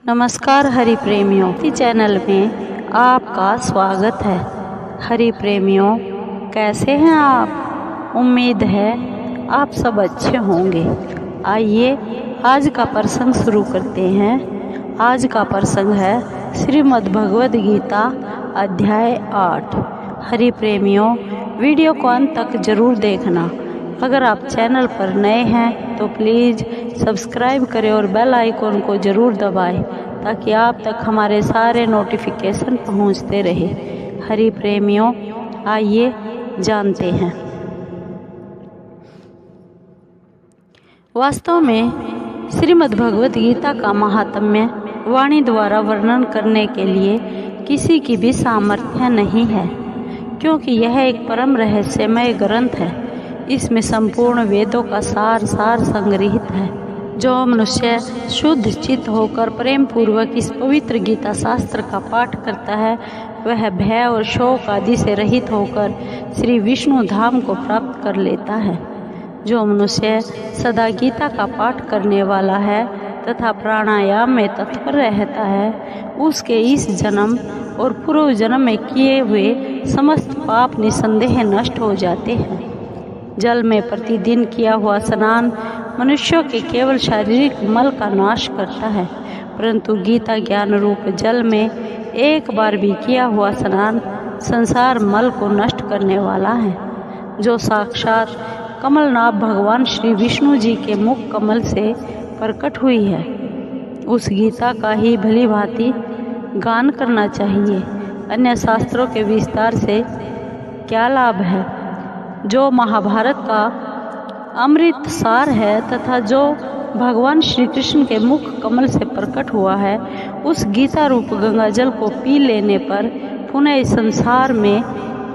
नमस्कार हरि प्रेमियों, इस चैनल में आपका स्वागत है। हरि प्रेमियों, कैसे हैं आप? उम्मीद है आप सब अच्छे होंगे। आइए आज का प्रसंग शुरू करते हैं। आज का प्रसंग है श्रीमद् भगवद गीता अध्याय 8। हरि प्रेमियों, वीडियो को अंत तक जरूर देखना। अगर आप चैनल पर नए हैं तो प्लीज़ सब्सक्राइब करें और बेल आइकॉन को ज़रूर दबाएं ताकि आप तक हमारे सारे नोटिफिकेशन पहुंचते रहे। हरि प्रेमियों, आइए जानते हैं। वास्तव में श्रीमद् भगवद गीता का महात्म्य वाणी द्वारा वर्णन करने के लिए किसी की भी सामर्थ्य नहीं है, क्योंकि यह एक परम रहस्यमय ग्रंथ है। इसमें संपूर्ण वेदों का सार संग्रहित है। जो मनुष्य शुद्ध चित्त होकर प्रेम पूर्वक इस पवित्र गीता शास्त्र का पाठ करता है, वह भय और शोक आदि से रहित होकर श्री विष्णु धाम को प्राप्त कर लेता है। जो मनुष्य सदा गीता का पाठ करने वाला है तथा प्राणायाम में तत्पर रहता है, उसके इस जन्म और पूर्व जन्म में किए हुए समस्त पाप निसंदेह नष्ट हो जाते हैं। जल में प्रतिदिन किया हुआ स्नान मनुष्यों के केवल शारीरिक मल का नाश करता है, परंतु गीता ज्ञान रूप जल में एक बार भी किया हुआ स्नान संसार मल को नष्ट करने वाला है। जो साक्षात कमलनाभ भगवान श्री विष्णु जी के मुख कमल से प्रकट हुई है, उस गीता का ही भली भांति गान करना चाहिए। अन्य शास्त्रों के विस्तार से क्या लाभ है? जो महाभारत का अमृत सार है तथा जो भगवान श्री कृष्ण के मुख कमल से प्रकट हुआ है, उस गीता रूप गंगा जल को पी लेने पर पुनः इस संसार में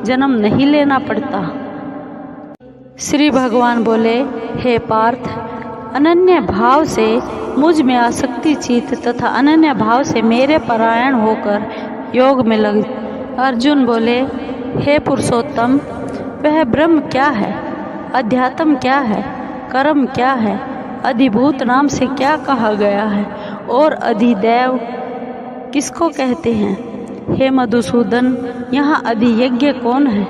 जन्म नहीं लेना पड़ता। श्री भगवान बोले, हे पार्थ, अनन्य भाव से मुझ में आसक्ति चित्त तथा अनन्य भाव से मेरे परायण होकर योग में लग। अर्जुन बोले, हे पुरुषोत्तम, वह ब्रह्म क्या है? अध्यात्म क्या है? कर्म क्या है? अधिभूत नाम से क्या कहा गया है? और अधिदैव किसको कहते हैं? हे मधुसूदन, यहाँ अधियज्ञ कौन है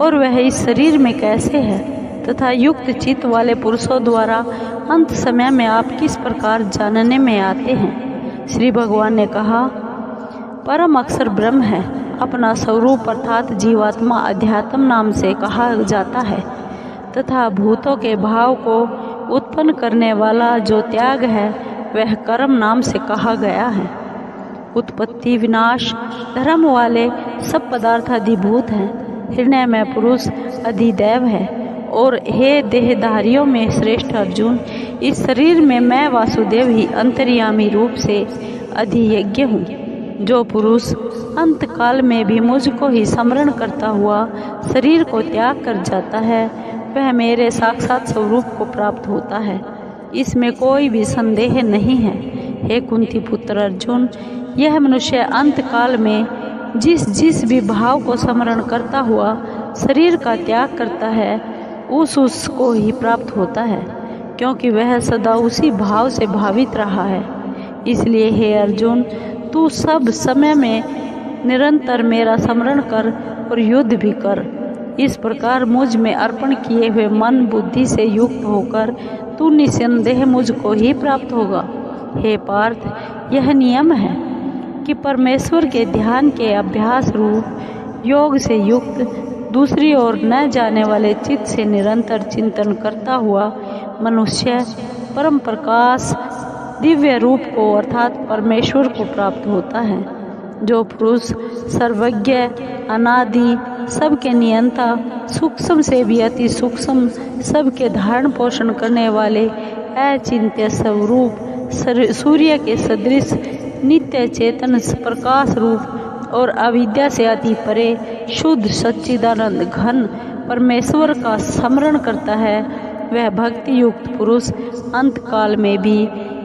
और वह इस शरीर में कैसे है? तथा युक्त चित्त वाले पुरुषों द्वारा अंत समय में आप किस प्रकार जानने में आते हैं? श्री भगवान ने कहा, परम अक्षर ब्रह्म है। अपना स्वरूप अर्थात जीवात्मा अध्यात्म नाम से कहा जाता है तथा भूतों के भाव को उत्पन्न करने वाला जो त्याग है, वह कर्म नाम से कहा गया है। उत्पत्ति विनाश धर्म वाले सब पदार्थ अधिभूत हैं। हृदय में पुरुष अधिदैव है। और हे देहधारियों में श्रेष्ठ अर्जुन, इस शरीर में मैं वासुदेव ही अंतर्यामी रूप से अधियज्ञ हूँ। जो पुरुष अंत काल में भी मुझको ही स्मरण करता हुआ शरीर को त्याग कर जाता है, वह मेरे साक्षात स्वरूप को प्राप्त होता है। इसमें कोई भी संदेह नहीं है। हे कुंती पुत्र अर्जुन, यह मनुष्य अंत काल में जिस भी भाव को स्मरण करता हुआ शरीर का त्याग करता है, उसको ही प्राप्त होता है, क्योंकि वह सदा उसी भाव से भावित रहा है। इसलिए हे अर्जुन, तू सब समय में निरंतर मेरा स्मरण कर और युद्ध भी कर। इस प्रकार मुझ में अर्पण किए हुए मन बुद्धि से युक्त होकर तू निसंदेह मुझको ही प्राप्त होगा। हे पार्थ, यह नियम है कि परमेश्वर के ध्यान के अभ्यास रूप योग से युक्त दूसरी ओर न जाने वाले चित्त से निरंतर चिंतन करता हुआ मनुष्य परम प्रकाश दिव्य रूप को अर्थात परमेश्वर को प्राप्त होता है। जो पुरुष सर्वज्ञ, अनादि, सबके नियंता, सूक्ष्म से भी अति सूक्ष्म, सबके धारण पोषण करने वाले अचिंत्य स्वरूप सूर्य के सदृश नित्य चेतन प्रकाश रूप और अविद्या से अति परे शुद्ध सच्चिदानंद घन परमेश्वर का स्मरण करता है, वह भक्ति युक्त पुरुष अंत काल में भी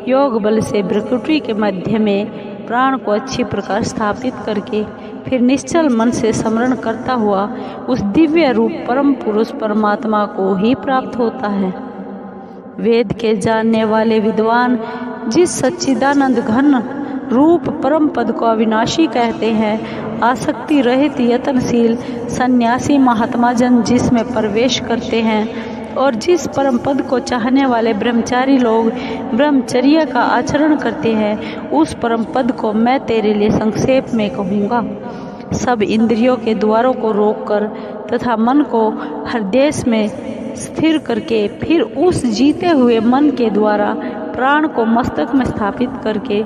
योग बल से प्रकृति के मध्य में प्राण को अच्छी प्रकार स्थापित करके फिर निश्चल मन से स्मरण करता हुआ उस दिव्य रूप परम पुरुष परमात्मा को ही प्राप्त होता है। वेद के जानने वाले विद्वान जिस सच्चिदानंद घन रूप परम पद को अविनाशी कहते हैं। आसक्ति रहित यत्नशील सन्यासी महात्मा जन जिसमें प्रवेश करते हैं और जिस परम पद को चाहने वाले ब्रह्मचारी लोग ब्रह्मचर्य का आचरण करते हैं, उस परम पद को मैं तेरे लिए संक्षेप में कहूँगा। सब इंद्रियों के द्वारों को रोककर तथा मन को हृदय में स्थिर करके फिर उस जीते हुए मन के द्वारा प्राण को मस्तक में स्थापित करके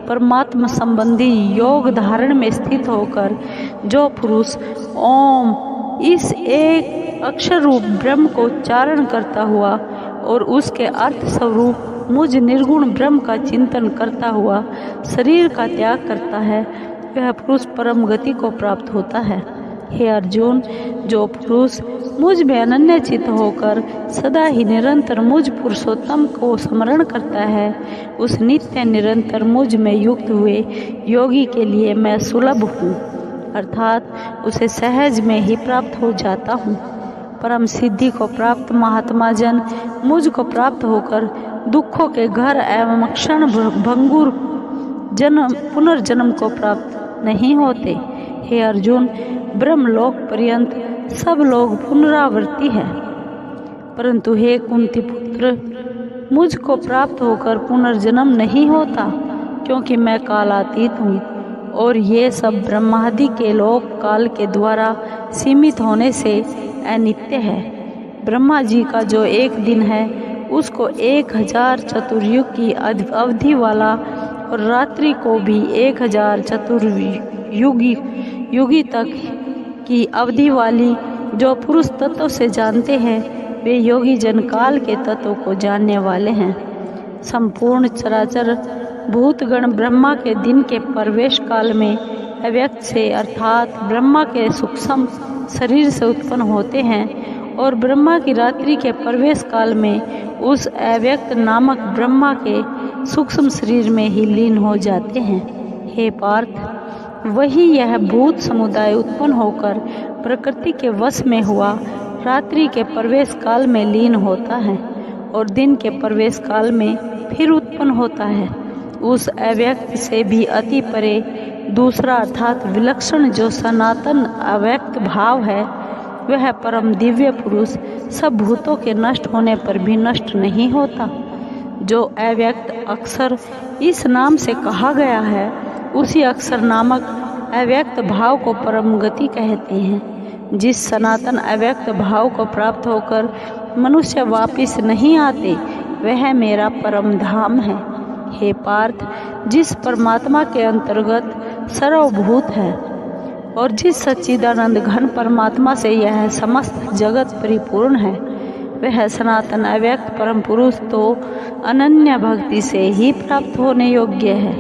परमात्मा संबंधी योग धारण में स्थित होकर जो पुरुष ओम इस एक अक्षर रूप ब्रह्म को उच्चारण करता हुआ और उसके अर्थ स्वरूप मुझ निर्गुण ब्रह्म का चिंतन करता हुआ शरीर का त्याग करता है, वह पुरुष परम गति को प्राप्त होता है। हे अर्जुन, जो पुरुष मुझ में अनन्य चित्त होकर सदा ही निरंतर मुझ पुरुषोत्तम को स्मरण करता है, उस नित्य निरंतर मुझ में युक्त हुए योगी के लिए मैं सुलभ हूँ, अर्थात उसे सहज में ही प्राप्त हो जाता हूँ। परम सिद्धि को प्राप्त महात्मा जन मुझ को प्राप्त होकर दुखों के घर एवं क्षण भंगुर जन्म पुनर्जन्म को प्राप्त नहीं होते। हे अर्जुन, ब्रह्मलोक पर्यंत सब लोग पुनरावृत्ति है, परंतु हे कुंती पुत्र, मुझको प्राप्त होकर पुनर्जन्म नहीं होता, क्योंकि मैं कालातीत हूँ और ये सब ब्रह्मादि के लोक काल के द्वारा सीमित होने से अनित्य है। ब्रह्मा जी का जो एक दिन है उसको 1000 चतुर्युग की अवधि वाला और रात्रि को भी 1000 चतुर्युगी तक की अवधि वाली जो पुरुष तत्व से जानते हैं, वे योगी जन काल के तत्व को जानने वाले हैं। संपूर्ण चराचर भूतगण ब्रह्मा के दिन के प्रवेश काल में अव्यक्त से अर्थात ब्रह्मा के सूक्ष्म शरीर से उत्पन्न होते हैं और ब्रह्मा की रात्रि के प्रवेश काल में उस अव्यक्त नामक ब्रह्मा के सूक्ष्म शरीर में ही लीन हो जाते हैं। हे पार्थ, वही यह भूत समुदाय उत्पन्न होकर प्रकृति के वश में हुआ रात्रि के प्रवेश काल में लीन होता है और दिन के प्रवेश काल में फिर उत्पन्न होता है। उस अव्यक्त से भी अति परे दूसरा अर्थात विलक्षण जो सनातन अव्यक्त भाव है, वह परम दिव्य पुरुष सब भूतों के नष्ट होने पर भी नष्ट नहीं होता। जो अव्यक्त अक्षर इस नाम से कहा गया है, उसी अक्षर नामक अव्यक्त भाव को परम गति कहते हैं। जिस सनातन अव्यक्त भाव को प्राप्त होकर मनुष्य वापिस नहीं आते, वह मेरा परम धाम है। हे पार्थ, जिस परमात्मा के अंतर्गत सर्वभूत है और जिस सच्चिदानंद घन परमात्मा से यह समस्त जगत परिपूर्ण है, वह सनातन अव्यक्त परम पुरुष तो अनन्य भक्ति से ही प्राप्त होने योग्य है।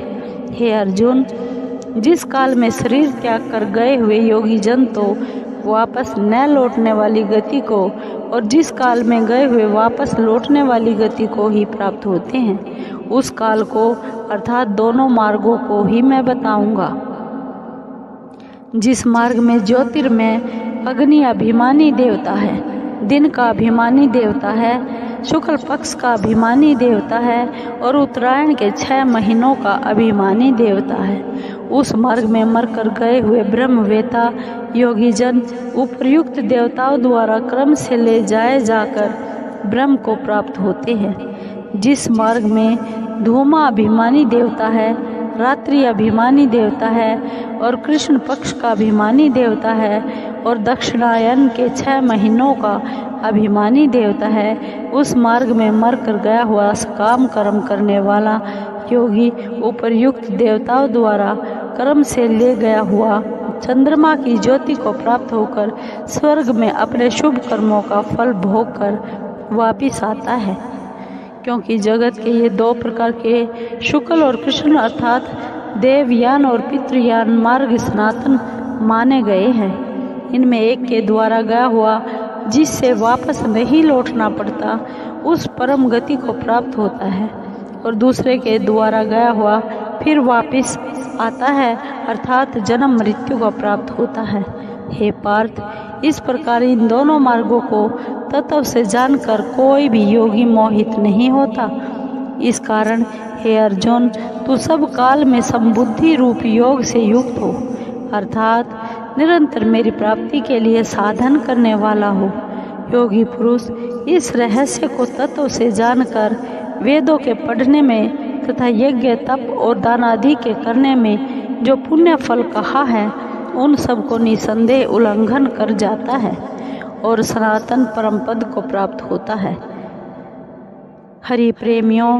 हे अर्जुन, जिस काल में शरीर त्याग कर गए हुए योगी जन तो वापस न लौटने वाली गति को और जिस काल में गए हुए वापस लौटने वाली गति को ही प्राप्त होते हैं, उस काल को अर्थात दोनों मार्गों को ही मैं बताऊंगा। जिस मार्ग में ज्योतिर्मय अग्नि अभिमानी देवता है, दिन का अभिमानी देवता है, शुक्ल पक्ष का अभिमानी देवता है और उत्तरायण के 6 महीनों का अभिमानी देवता है, उस मार्ग में मरकर गए हुए ब्रह्मवेता योगी जन उपर्युक्त देवताओं द्वारा क्रम से ले जाए जाकर ब्रह्म को प्राप्त होते हैं। जिस मार्ग में धूमा अभिमानी देवता है, रात्रि अभिमानी देवता है और कृष्ण पक्ष का अभिमानी देवता है और दक्षिणायन के 6 महीनों का अभिमानी देवता है, उस मार्ग में मर कर गया हुआ सकाम कर्म करने वाला योगी उपर्युक्त देवताओं द्वारा कर्म से ले गया हुआ चंद्रमा की ज्योति को प्राप्त होकर स्वर्ग में अपने शुभ कर्मों का फल भोग कर वापिस आता है। क्योंकि जगत के ये 2 प्रकार के शुक्ल और कृष्ण अर्थात देवयान और पितृयान मार्ग सनातन माने गए हैं। इनमें एक के द्वारा गया हुआ जिससे वापस नहीं लौटना पड़ता, उस परम गति को प्राप्त होता है और दूसरे के द्वारा गया हुआ फिर वापस आता है अर्थात जन्म मृत्यु को प्राप्त होता है। हे पार्थ, इस प्रकार इन दोनों मार्गों को तत्व से जानकर कोई भी योगी मोहित नहीं होता। इस कारण हे अर्जुन, तू सब काल में समबुद्धि रूप योग से युक्त हो, अर्थात निरंतर मेरी प्राप्ति के लिए साधन करने वाला हो। योगी पुरुष इस रहस्य को तत्व से जानकर वेदों के पढ़ने में तथा यज्ञ तप और दान आदि के करने में जो पुण्य फल कहा है, उन सब को निसंदेह उल्लंघन कर जाता है और सनातन परम पद को प्राप्त होता है। हरि प्रेमियों,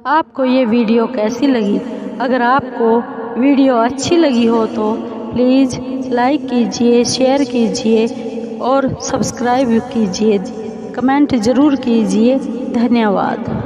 आपको ये वीडियो कैसी लगी? अगर आपको वीडियो अच्छी लगी हो तो प्लीज़ लाइक कीजिए, शेयर कीजिए और सब्सक्राइब कीजिए, कमेंट ज़रूर कीजिए। धन्यवाद।